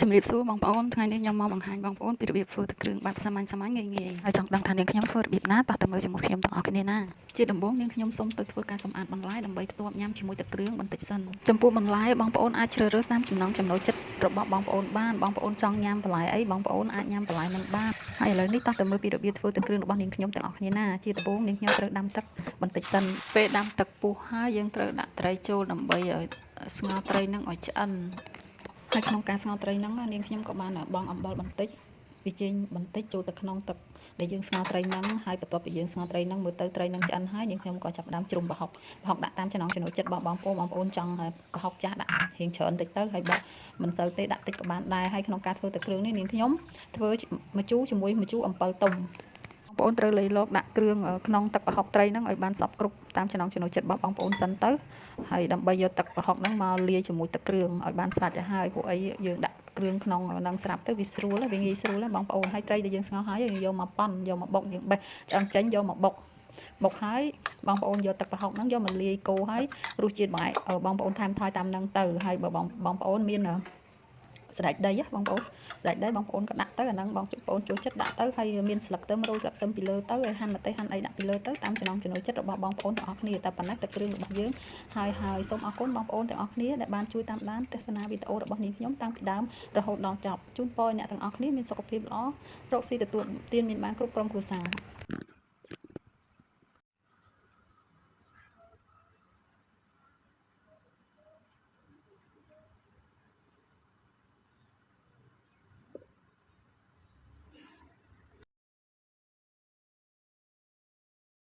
ជំរាបសួរបងប្អូនថ្ងៃនេះខ្ញុំមកបង្ហាញបងប្អូនពីរបៀបធ្វើទឹកគ្រឿងបែបសាមញ្ញងាយៗហើយចង់ដឹងថានាងខ្ញុំធ្វើរបៀបណាតោះទៅមើលជាមួយខ្ញុំទាំងអស់គ្នាណាជាដំបូងនាងខ្ញុំសូមទៅធ្វើការសម្អាតបន្លែដើម្បីផ្ទាប់ញ៉ាំជាមួយទឹកគ្រឿងបន្តិចសិនចំពោះបន្លែបងប្អូនអាចជ្រើសរើសតាមចំណង់ចំណូលចិត្តរបស់បងប្អូនបានបងប្អូនចង់ញ៉ាំបន្លែអីបងប្អូនអាចញ៉ាំបន្លែនឹងបានហើយឥឡូវនេះតោះទៅមើលពីរបៀបធ្វើទឹកគ្រឿងរបស់នាងខ្ញុំទាំងអស់គ្នាណាជាដំបូងនាងខ្ញុំត្រូវដាំទឹកបន្តិចសិនពេលដាំទឹកពុះហើយយើងត្រូវដាក់ត្រីចូលដើម្បីឲ្យស្ងោរត្រីនឹងឲ្យឆ្អិនហើយក្នុងការស្ងោរត្រីហ្នឹងនាងខ្ញុំក៏បានបង់អំបិលបន្តិចវាចេញបន្តិចចូលទៅក្នុងទឹកដែលយើងស្ងោរត្រីហ្នឹងហើយបន្ទាប់ពីយើងស្ងោរត្រីហ្នឹងមើលទៅត្រីហ្នឹងឆ្អិនហើយនាងខ្ញុំក៏ចាប់ផ្ដើមជ្រុំប្រហុកដាក់តាមចំណង់ចំណូលចិត្តរបស់បងប្អូនចង់ប្រហុកចាស់ដាក់រៀងច្រើនតិចទៅហើយបើមិនសូវទេដាក់តិចក៏បានដែរហើយក្នុងការធ្វើទឹកគ្រឿងនេះនាងខ្ញុំធ្វើម្ជូរជាមួយម្ជូរអំពិលទុំបងប្អូនត្រូវលៃលកដាក់គ្រឿងក្នុងទឹកប្រហុកត្រីហ្នឹងឲ្យបានសព្វគ្រប់តាមចំណង់ចំណូលចិត្តរបស់បងប្អូនសិនទៅហើយដើម្បីយកទឹកប្រហុកហ្នឹងមកលាយជាមួយទឹកគ្រឿងឲ្យបានស្រេចទៅហើយពួកអីយើងដាក់គ្រឿងក្នុងនឹងស្រាប់ទៅវាស្រួលវាងាយស្រួលបងប្អូនហើយត្រីដែលយើងស្ងោរហើយយើងយកមកប៉ន់យកមកបុកយើងបេះឆ្អឹងចេញយកមកបុកហើយបងប្អូនយកទឹកប្រហុកហ្នឹងយកមកលាយកូរហើយរសជាតិបងប្អូនថែមថយតាមហ្នឹងទៅហើយបើបងប្អូនមានសណ្តែកដីបងប្អូនសណ្តែកដីបងប្អូនក៏ដាក់ទៅអាហ្នឹងបងប្អូនចូលចិត្តដាក់ទៅហើយមានស្លឹកខ្ទឹមរោយស្លឹកខ្ទឹមពីលើទៅហើយហាន់ម្ទេសហាន់អីដាក់ពីលើទៅតាមចំណង់ចំណូលចិត្តរបស់បងប្អូនទាំងអស់គ្នាតែប៉ុណ្ណេះទឹកគ្រឿងរបស់យើងហើយសូមអរគុណបងប្អូនទាំងអស់គ្នាដែលបានជួយតាមដានទស្សនាវីដេអូរបស់នាងខ្ញុំតាំងពីដើមរហូតដល់ចប់ជូនពរអ្នកទាំងអស់គ្នាមានសុខភាពល្អរកស៊ីទទួលទានមានបានគ្រប់ក្រុមគ្រួសារ